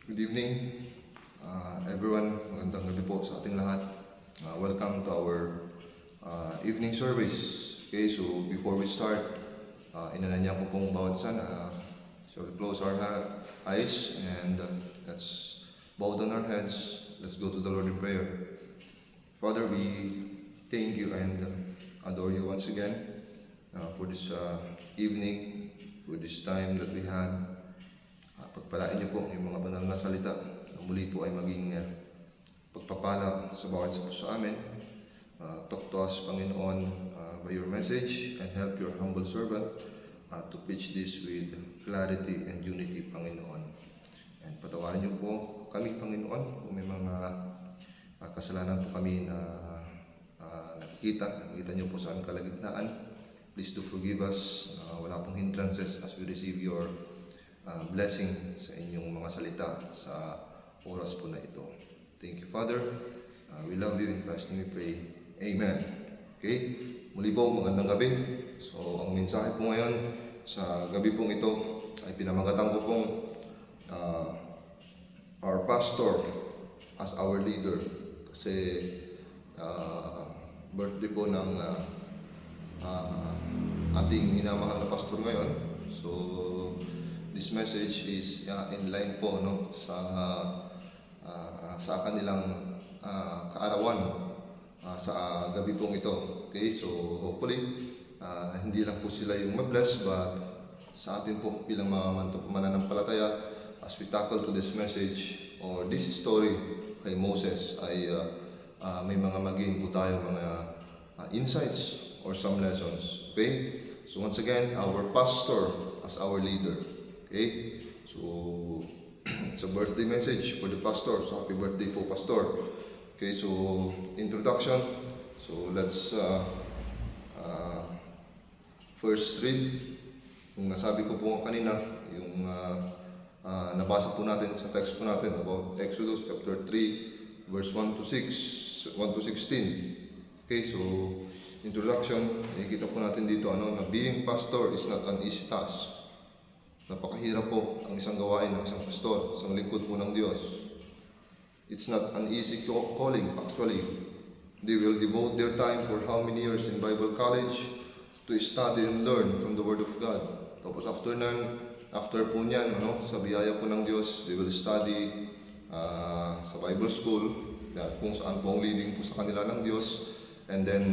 Good evening, everyone. Magandang gabi po sa ating lahat. Welcome to our evening service. Okay, so before we start, inananya ko pong bawat sana. So we close our eyes and let's bow down our heads. Let's go to the Lord in prayer. Father, we thank you and adore you once again for this evening, for this time that we had. Pagpalain niyo po yung mga banal na salita na muli po ay maging pagpapala sa bawat isa po sa amin. Talk to us, Panginoon, by your message and help your humble servant to preach this with clarity and unity, Panginoon. And patawarin niyo po kami, Panginoon, kung may mga kasalanan po kami na nakikita niyo po sa aming kalagitnaan. Please do forgive us. Wala pong hindrances as we receive your blessing sa inyong mga salita sa oras po na ito. Thank you, Father. We love you. In Christ's name we pray. Amen. Okay? Muli po, magandang gabi. So, ang mensahe po ngayon sa gabi pong ito ay pinamagatan ko pong our pastor as our leader. Kasi birthday po ng ating minamahal na pastor ngayon. So, this message is in line po sa kanilang kaarawan sa gabi pong ito. Okay, so hopefully hindi lang po sila yung ma-bless, but sa atin po bilang mga mananampalataya, as we tackle to this message or this story kay Moses, ay may mga mag-gain po tayo, mga insights or some lessons. Okay, so once again, our pastor as our leader. Okay, so it's a birthday message for the pastor. So happy birthday po, pastor. Okay, so introduction. So let's first read yung nasabi ko po kanina, yung nabasa po natin sa text po natin about Exodus chapter 3 verse 1 to 16. Okay, so introduction, nakikita po natin dito na being pastor is not an easy task. Napakahirap po ang isang gawain ng isang pastor, isang lingkod po ng Diyos. It's not an easy calling actually. They will devote their time for how many years in Bible college to study and learn from the Word of God. Tapos after po niyan, sa biyaya po ng Diyos, they will study sa Bible school, kung saan po ang leading po sa kanila ng Diyos, and then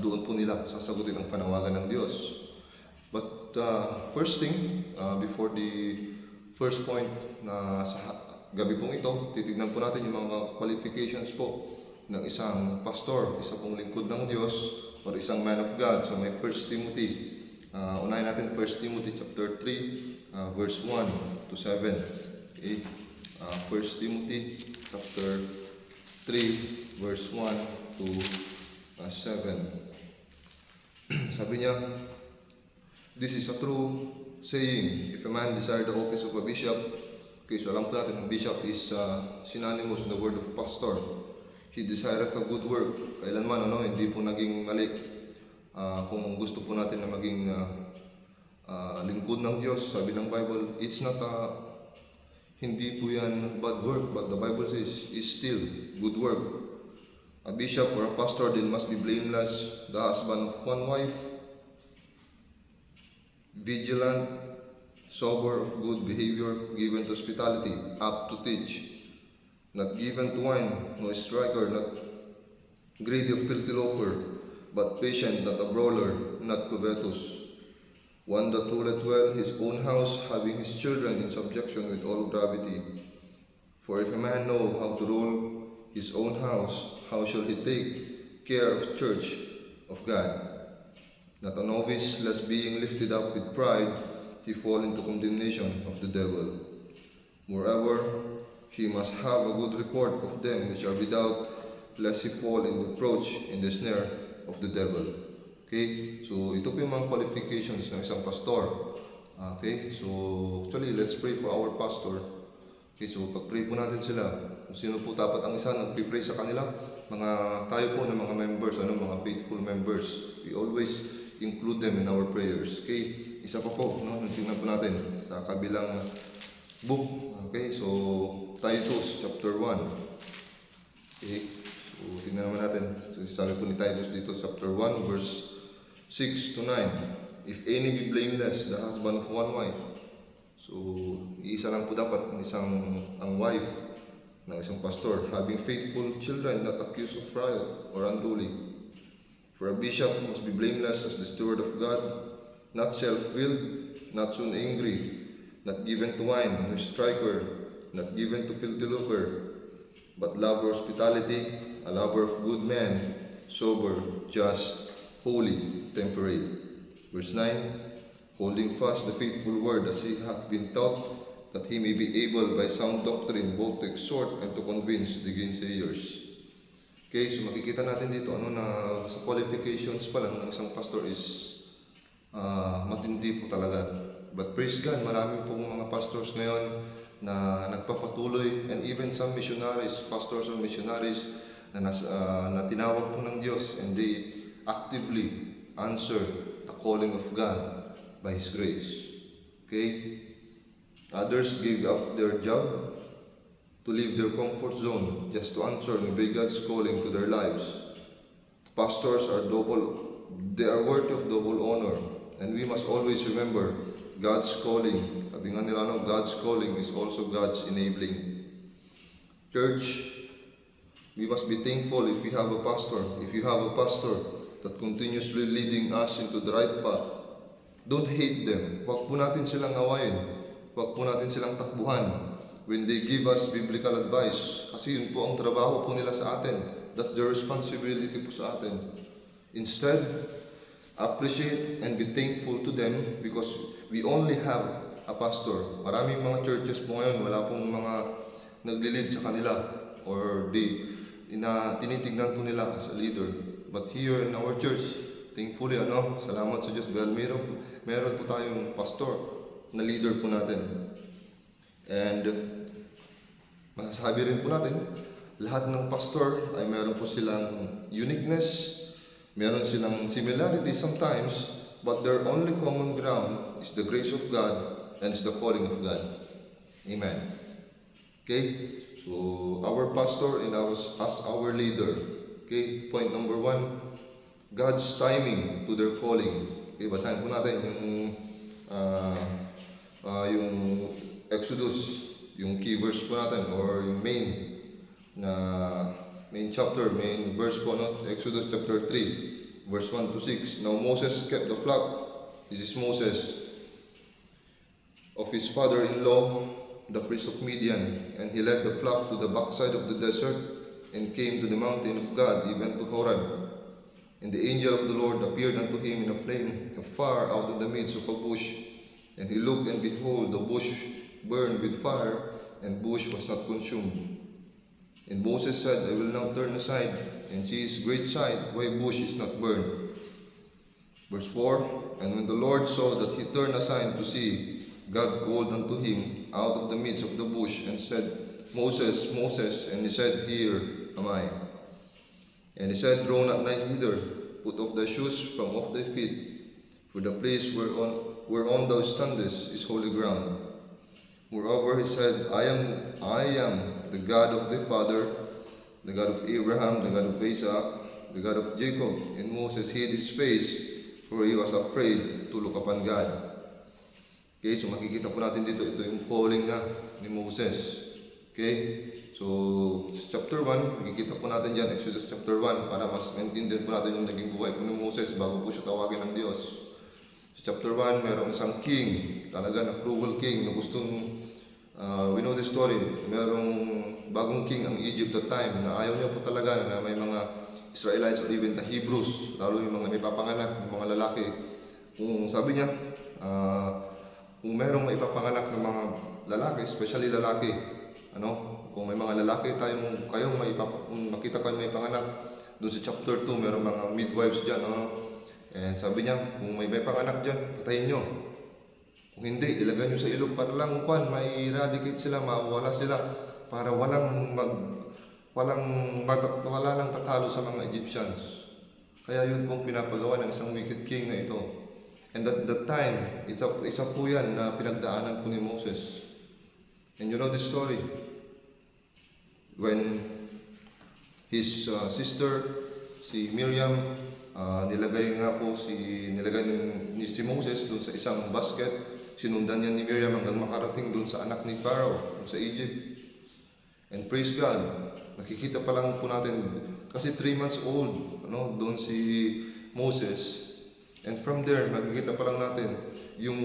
doon po nila sasagutin ang panawagan ng Diyos. But first thing, before the first point na sa gabi pong ito, titignan po natin yung mga qualifications po ng isang pastor, isa pong lingkod ng Diyos, or isang man of God. So may 1 Timothy, unahin natin 1 Timothy chapter 3, verse 1 to 7. Okay? 1 Timothy chapter 3, verse 1 to 7. Sabi niya, this is a true saying. If a man desire the office of a bishop, okay, so alam po natin, ang bishop is synonymous in the word of pastor. He desireth a good work. Kailanman, hindi po naging mali. Kung gusto po natin na maging lingkod ng Diyos, sabi ng Bible, it's not hindi po yan bad work, but the Bible says, it's still good work. A bishop or a pastor then must be blameless, the husband of one wife, vigilant, sober, of good behavior, given to hospitality, apt to teach, not given to wine, no striker, not greedy of filthy lucre, but patient, not a brawler, not covetous, one that ruleth well his own house, having his children in subjection with all gravity. For if a man know how to rule his own house, how shall he take care of the church of God? Not a novice, lest being lifted up with pride, he fall into condemnation of the devil. Moreover, he must have a good report of them which are without, lest he fall in reproach in the snare of the devil. Okay, so ito po yung mga qualifications ng isang pastor. Okay, so actually, let's pray for our pastor. Okay, so pag-pray po natin sila. Kung sino po dapat ang isa nag-pray sa kanila, tayo po ng mga members, mga faithful members. We always include them in our prayers. Okay, isa pa po, tingnan po natin sa kabilang book. Okay, so Titus chapter 1. Okay, so tingnan naman natin. So, sabi po ni Titus dito, chapter 1, verse 6 to 9. If any be blameless, the husband of one wife. So, iisa lang po dapat ang wife ng isang pastor, having faithful children, not accused of riot or unruly. For a bishop must be blameless as the steward of God, not self-willed, not soon angry, not given to wine, no striker, not given to filthy lucre, but lover of hospitality, a lover of good men, sober, just, holy, temperate. Verse 9, holding fast the faithful word as he hath been taught, that he may be able by sound doctrine both to exhort and to convince the gainsayers. Okay, so makikita natin dito na sa qualifications pa lang ng isang pastor is matindi po talaga. But praise God, marami pong mga pastors ngayon na nagpapatuloy, and even some missionaries, pastors or missionaries na tinawag po ng Diyos, and they actively answer the calling of God by His grace. Okay? Others gave up their job to leave their comfort zone just to answer by God's calling to their lives. Pastors are they are worthy of double honor, and we must always remember God's calling. Sabi nga nila, God's calling is also God's enabling. Church, we must be thankful if we have a pastor. If you have a pastor that continuously leading us into the right path, don't hate them. Huwag po natin silang awayin. Huwag po natin silang takbuhan when they give us biblical advice. Kasi yun po ang trabaho po nila sa atin. That's their responsibility po sa atin. Instead, appreciate and be thankful to them because we only have a pastor. Maraming mga churches po ngayon, wala pong mga nagli-lead sa kanila or tinitignan po nila as a leader. But here in our church, thankfully, salamat sa Diyos dahil meron po tayong pastor na leader po natin. And masasabi rin po natin, lahat ng pastor ay meron po silang uniqueness, meron silang similarity sometimes, but their only common ground is the grace of God and is the calling of God. Amen. Okay? So, our pastor and as our leader. Okay? Point number 1, God's timing to their calling. Okay, basahin po natin yung Exodus, yung key verse po natin, or yung main chapter, main verse po, Exodus chapter 3, verse 1 to 6. Now Moses kept the flock. This is Moses, of his father-in-law, the priest of Midian, and he led the flock to the backside of the desert, and came to the mountain of God, even to Horeb. And the angel of the Lord appeared unto him in a flame of fire out of the midst of a bush. And he looked, and behold, the bush burned with fire, and bush was not consumed. And Moses said, I will now turn aside, and see his great sight, why bush is not burned. Verse 4, and when the Lord saw that he turned aside to see, God called unto him out of the midst of the bush, and said, Moses, Moses. And he said, Here am I. And he said, Draw not nigh hither, put off thy shoes from off thy feet, for the place whereon thou standest is holy ground. Moreover, he said, I am the God of thy father, the God of Abraham, the God of Isaac, the God of Jacob. And Moses hid his face, for he was afraid to look upon God. Okay, so makikita po natin dito, ito yung calling ni Moses. Okay, so chapter 1, makikita po natin dyan, Exodus chapter 1, para mas maintindihan po natin yung naging buhay po ni Moses bago po siya tawagin ng Diyos. Sa chapter 1, merong isang king, talaga na cruel king, na gustong, we know the story, merong bagong king ang Egypt that time, na ayaw niya po talaga na may mga Israelites or even the Hebrews, lalo yung mga may papanganak, yung mga lalaki. Kung sabi niya, kung merong may papanganak ng mga lalaki, especially lalaki, kung may mga lalaki makita kayo may panganak, doon sa chapter 2, merong mga midwives dyan, and sabi niya, kung may panganak dyan, patayin nyo. Kung hindi, ilagay nyo sa ilog para lang may eradicate sila, mawala sila, para wala lang tatalo sa mga Egyptians. Kaya yun pong pinapagawa ng isang wicked king na ito. And at that time, isa po yan na pinagdaanan po ni Moses. And you know the story. When his sister, si Miriam, nilagay ni si Moses doon sa isang basket. Sinundan niya ni Miriam hanggang makarating doon sa anak ni Pharaoh, doon sa Egypt. And praise God, nakikita pa lang po natin, kasi 3 months old, doon si Moses. And from there, makikita pa lang natin yung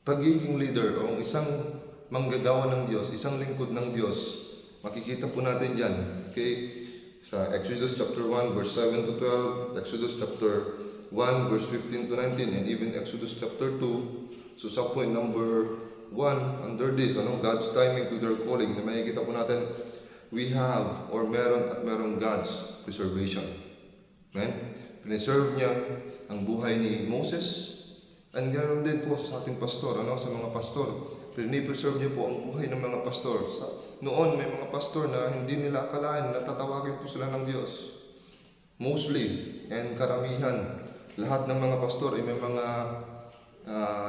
pagiging leader o isang manggagawa ng Diyos, isang lingkod ng Diyos. Makikita po natin dyan, okay? Sa Exodus chapter 1 verse 7 to 12, Exodus chapter 1 verse 15 to 19, and even Exodus chapter 2. So sa point number 1, under this, God's timing to their calling, na makikita po natin, we have or merong God's preservation. Amen? Preserve niya ang buhay ni Moses, and ganoon din po sa ating pastor, sa mga pastor. Pinipreserve niyo po ang buhay ng mga pastor. Noon, may mga pastor na hindi nila akalain na tatawagin po sila ng Diyos. Mostly, and karamihan, lahat ng mga pastor ay may mga,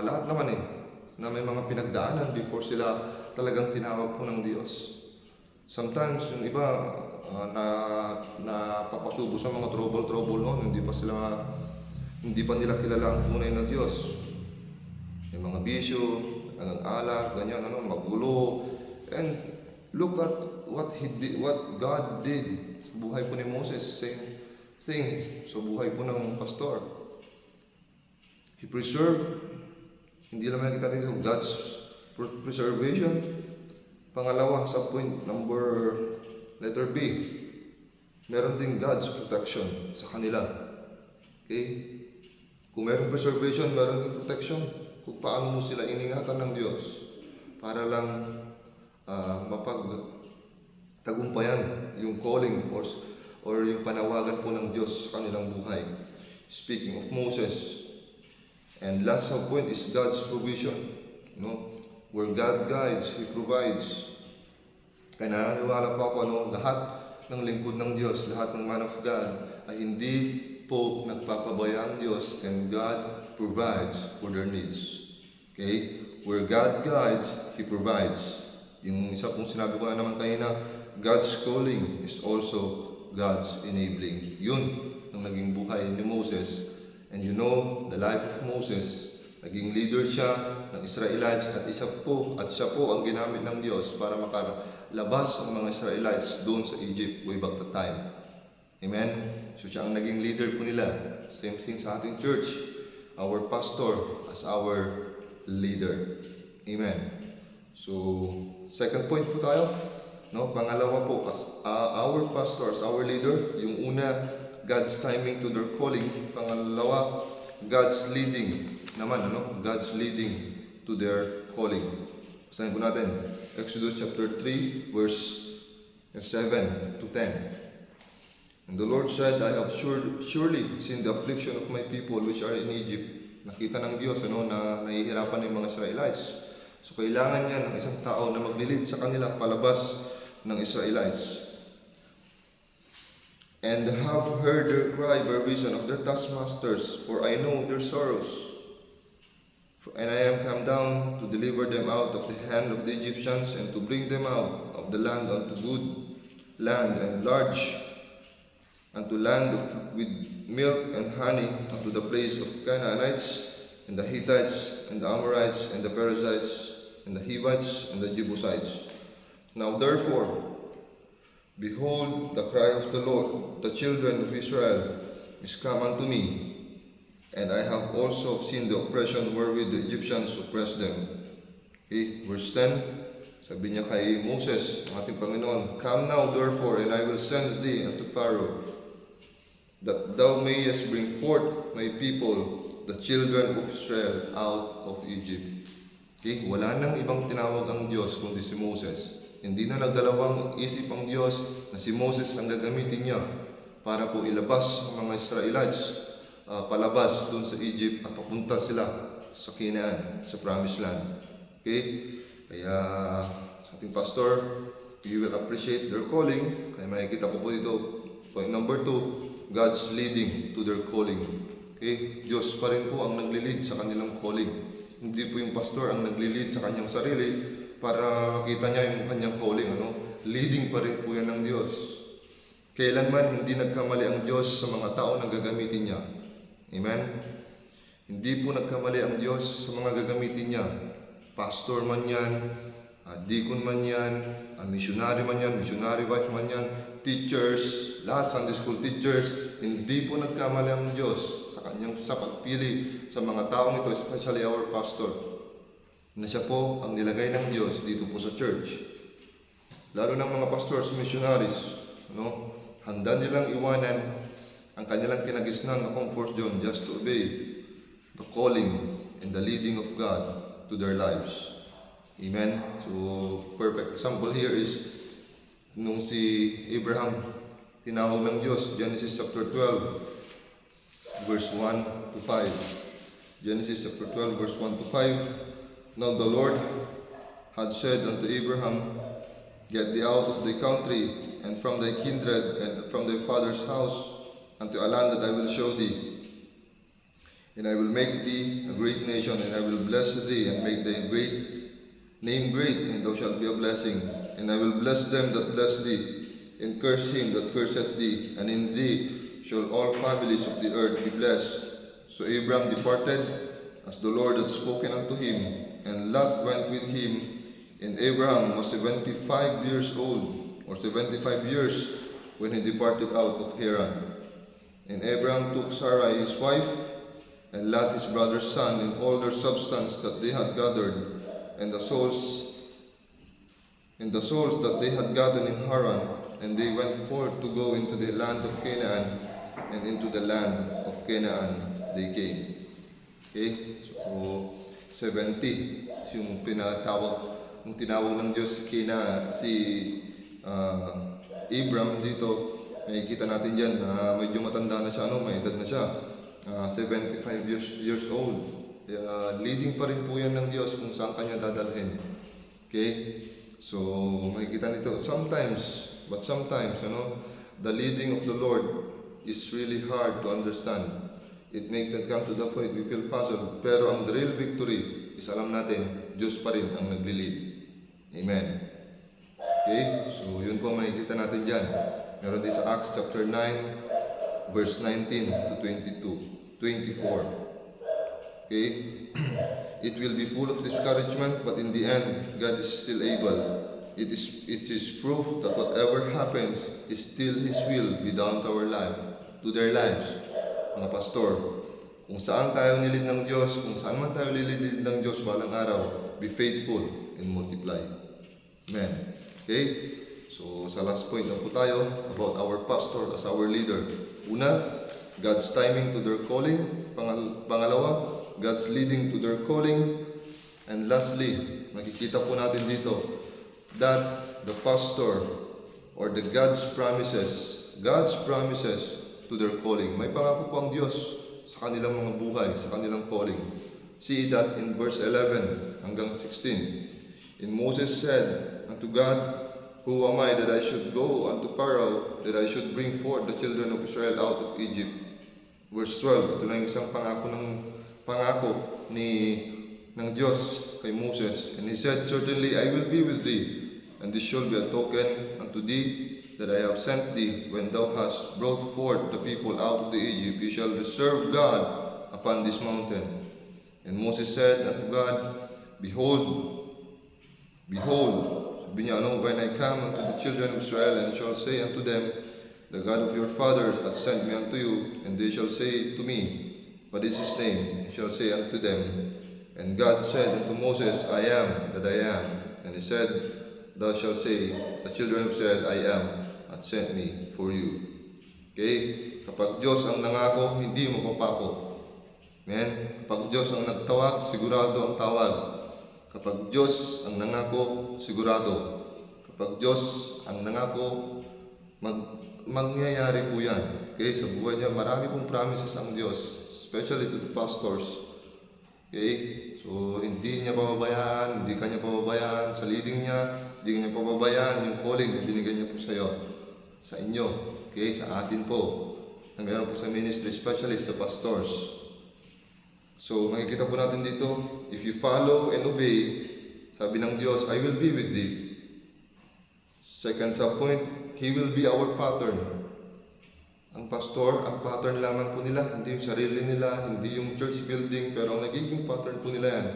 lahat naman na may mga pinagdaanan before sila talagang tinawag po ng Diyos. Sometimes, yung iba na papasubo sa mga trouble noon, hindi pa nila kilala ang tunay na Diyos. Yung mga bisyo, ang alak, ganyan, magulo. And look at what God did sa buhay po ni Moses. Same thing sa buhay po ng pastor. He preserved, hindi lang makikita dito, God's preservation. Pangalawa, sa point number letter B, meron din God's protection sa kanila. Okay? Kung meron preservation, meron din protection. Kung paano mo sila iningatan ng Diyos para lang mapagtagumpayan yung calling or yung panawagan po ng Diyos sa kanilang buhay. Speaking of Moses, and last point is God's provision. Where God guides, He provides. Kaya naniniwala po ako, lahat ng lingkod ng Diyos, lahat ng man of God ay hindi po nagpapabaya ang Diyos, and God provides for their needs. Okay? Where God guides, He provides. Yung isa pong sinabi ko na naman kanina, God's calling is also God's enabling. Yun ang naging buhay ni Moses. And you know, the life of Moses, naging leader siya ng Israelites at siya po ang ginamit ng Diyos para makalabas ang mga Israelites doon sa Egypt way back the time. Amen? So siya ang naging leader po nila. Same thing sa ating church. Our pastor as our leader. Amen. So, second point po tayo. Pangalawa po, our pastors, our leader. Yung una, God's timing to their calling. Pangalawa, God's leading naman, God's leading to their calling. Basahin po natin. Exodus chapter 3, verse 7 to 10. And the Lord said, I have surely seen the affliction of my people which are in Egypt. Nakita ng Diyos na nahihirapan yung mga Israelites. So kailangan niya ng isang tao na maglilid sa kanila palabas ng Israelites. And have heard their cry by reason of their taskmasters, for I know their sorrows. And I am come down to deliver them out of the hand of the Egyptians, and to bring them out of the land unto good land and large, unto land with milk and honey, unto the place of Canaanites, and the Hittites, and the Amorites, and the Perizzites, and the Hivites, and the Jebusites. Now therefore, behold, the cry of the Lord, the children of Israel, is come unto me, and I have also seen the oppression wherewith the Egyptians oppressed them. Okay, verse 10, sabi niya kay Moses, ang ating Panginoon, come now therefore, and I will send thee unto Pharaoh, that thou mayest bring forth my people, the children of Israel, out of Egypt. Okay? Wala nang ibang tinawag ang Diyos kundi si Moses. Hindi na nagdalawang isip ang Diyos na si Moses ang gagamitin niya para po ilabas ang mga Israelites palabas doon sa Egypt at papunta sila sa Canaan, sa Promised Land. Okay? Kaya sa ating pastor, we will appreciate their calling. Kaya makikita po dito, point number 2, God's leading to their calling. Okay? Diyos pa rin po ang naglilid sa kanilang calling. Hindi po yung pastor ang naglilid sa kanyang sarili para makita niya yung kanyang calling, leading pa rin po yan ng Diyos. Kailanman hindi nagkamali ang Diyos sa mga tao na gagamitin niya. Amen? Hindi po nagkamali ang Diyos sa mga gagamitin niya. Pastor man yan, deacon man yan, missionary man yan, missionary wife man yan, teachers, lahat Sunday school teachers, hindi po nagkamali ang Diyos sa pagpili sa mga taong ito, especially our pastor, na siya po ang nilagay ng Diyos dito po sa church. Lalo ng mga pastors, missionaries, handa nilang iwanan ang kanilang kinagisnan na comfort zone just to obey the calling and the leading of God to their lives. Amen? So, perfect example here is nung si Abraham tinawag ng Diyos, Genesis chapter 12, verse 1 to 5. Genesis chapter 12, verse 1 to 5. Now the Lord had said unto Abraham, Get thee out of thy country, and from thy kindred, and from thy father's house, unto a land that I will show thee. And I will make thee a great nation, and I will bless thee, and make thy name great, and thou shalt be a blessing. And I will bless them that bless thee, and curse him that curseth thee, and in thee shall all families of the earth be blessed. So Abraham departed, as the Lord had spoken unto him, and Lot went with him, and Abraham was 75 years old, or 75 years, when he departed out of Haran. And Abraham took Sarai his wife, and Lot his brother's son, and all their substance that they had gathered, and the souls that they had gotten in Haran, and they went forth to go into the land of Canaan, and into the land of Canaan they came. Okay, so 70 yung tinawag ng Diyos si Abraham dito. Makikita natin dyan na medyo matanda na siya, may edad na siya, 75 years old. Leading pa rin po yan ng Diyos kung saan kanya dadalhin. Okay, so makikita nito sometimes, the leading of the Lord is really hard to understand. It may not come to the point we feel puzzled, pero ang real victory is alam natin, Diyos pa rin ang nagli-lead. Amen. Okay, so yun po makikita natin dyan. Meron din sa Acts chapter 9, verse 19 to 24. Okay, it will be full of discouragement, but in the end, God is still able. It is proof that whatever happens is still His will be done to our life, to their lives. Mga pastor, kung saan tayo nilid ng Diyos, kung saan man tayo nilid ng Diyos balang araw, be faithful and multiply. Amen. Okay? So, sa last point na po tayo about our pastor as our leader. Una, God's timing to their calling. Pangalawa, God's leading to their calling. And lastly, makikita po natin dito that the pastor or the God's promises to their calling. May pangako po ang Diyos sa kanilang mga buhay, sa kanilang calling. See that in verse 11 hanggang 16. And Moses said unto God, Who am I that I should go unto Pharaoh, that I should bring forth the children of Israel out of Egypt? Verse 12, ito na yung isang pangako ng Diyos kay Moses. And he said, Certainly I will be with thee, and this shall be a token unto thee, that I have sent thee. When thou hast brought forth the people out of the Egypt, you shall reserve God upon this mountain. And Moses said unto God, Behold, sabi niya, when I come unto the children of Israel, and shall say unto them, The God of your fathers hath sent me unto you, and they shall say to me, What is his name? And shall say unto them, And God said unto Moses, I am that I am. And he said, Thou shalt say, The children of Israel, I am, hath sent me for you. Okay? Kapag Diyos ang nangako, hindi mapapako. Amen? Kapag Diyos ang nagtawag, sigurado ang tawag. Kapag Diyos ang nangako, sigurado. Kapag Diyos ang nangako, mangyayari po yan. Okay? Sa buhay niya, marami pong promises ang Diyos, especially to the pastors. Okay? So, hindi niya pababayaan, hindi kanya pababayaan sa leading niya, hindi niya pababayaan yung calling na binigay niya po sa iyo, sa inyo, okay, sa atin po, na meron po sa ministry, especially sa pastors. So, makikita po natin dito, if you follow and obey, Sabi ng Diyos, I will be with thee. Second subpoint, He will be our pattern. Ang pastor, ang pattern lamang po nila, hindi yung sarili nila, hindi yung church building, pero ang nagiging pattern po nila yan.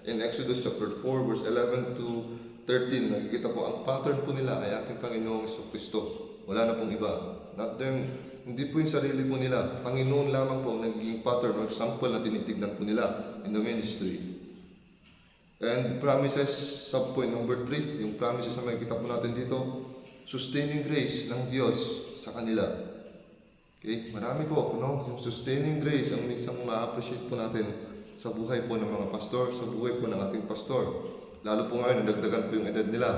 In Exodus chapter 4, verse 11 to 13, nakikita po, ang pattern po nila ay ating Panginoong Jesucristo. Wala na pong iba. Not them, hindi po yung sarili po nila. Panginoon lamang po ang nagiging pattern or example na tinitignan po nila in the ministry. And promises, subpoint number 3, yung promises na makikita po natin dito, sustaining grace ng Diyos sa kanila. Okay, marami po, yung sustaining grace ang isang ma-appreciate po natin sa buhay po ng mga pastor, sa buhay po ng ating pastor. Lalo po ngayon, nagdagdagan po yung edad nila.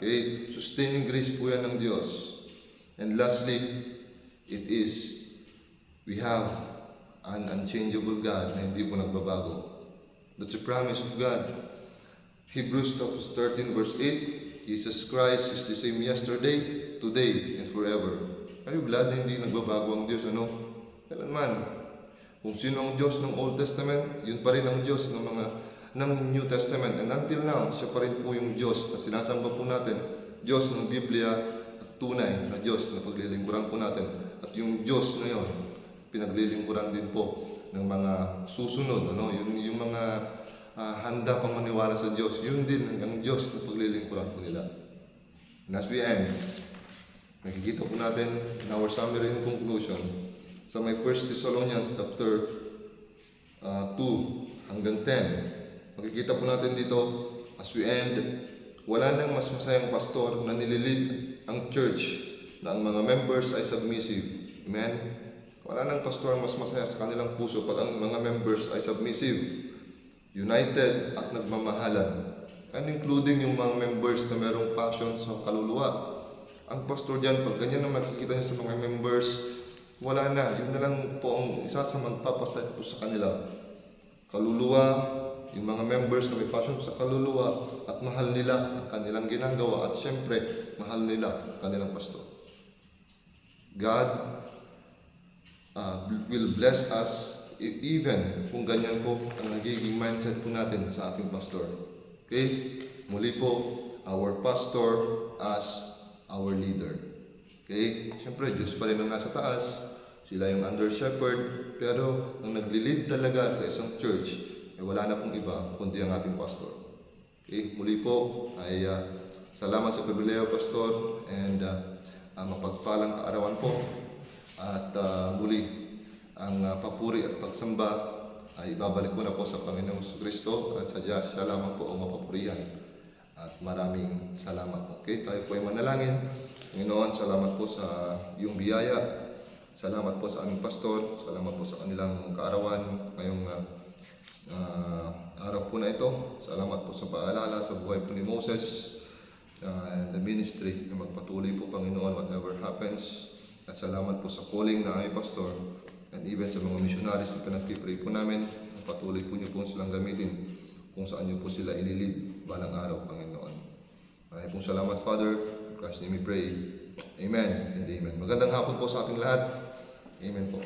Okay, sustaining grace po yan ng Diyos. And lastly, it is, we have an unchangeable God na hindi po nagbabago. That's a promise of God. Hebrews 13 verse 8, Jesus Christ is the same yesterday, today, and forever. Are you glad na hindi nagbabago ang Diyos? Kailanman. Kung sino ang Diyos ng Old Testament, yun pa rin ang Diyos ng New Testament. And until now, siya pa rin po yung Diyos na sinasamba po natin. Diyos ng Biblia at tunay na Diyos na paglilingkuran po natin. At yung Diyos na yun, pinaglilingkuran din po ng mga susunod. Yung mga handa pang maniwala sa Diyos, yun din ang Diyos na paglilingkuran po nila. And as we end, nakikita po natin in our summary and conclusion sa may 1 Thessalonians chapter 2 hanggang 10. Makikita po natin dito, as we end, wala nang mas masayang pastor na nililid ang church na ang mga members ay submissive. Amen? Wala nang pastor mas masaya sa kanilang puso pag ang mga members ay submissive, united at nagmamahalan, and including yung mga members na merong passion sa kaluluwa. Ang pastor dyan, pag ganyan na makikita niya sa mga members, wala na. Yun na lang po ang isa sa magpapasaya po sa kanila. Kaluluwa, yung mga members na may passion sa kaluluwa at mahal nila ang kanilang ginagawa at syempre, mahal nila ang kanilang pastor. God will bless us even kung ganyan po ang nagiging mindset po natin sa ating pastor. Okay? Muli po, our pastor as our leader. Okay? Siyempre, Diyos pa rin ang nasa taas. Sila yung under shepherd. Pero ang nagli-lead talaga sa isang church, ay wala na pong iba kundi ang ating pastor. Okay? Muli po ay salamat sa pribileyo, pastor, and mapagpalang kaarawan po. At muli, ang papuri at pagsamba ay ibabalik ko na po sa Panginoong Jesucristo at sadya siya lamang po ang mapapurihan. At maraming salamat. Okay, tayo po ay manalangin. Panginoon, salamat po sa iyong biyaya. Salamat po sa aming pastor. Salamat po sa kanilang kaarawan ngayong araw po na ito. Salamat po sa paalala sa buhay po ni Moses and the ministry na magpatuloy po, Panginoon, whatever happens. At salamat po sa calling na aming pastor. And even sa mga missionaries na pinagpipray po namin, patuloy po niyo po silang gamitin kung saan niyo po sila ililid balang araw, Panginoon. Maraming pong salamat, Father. In Christ's name we pray. Amen and amen. Magandang hapon po sa ating lahat. Amen po.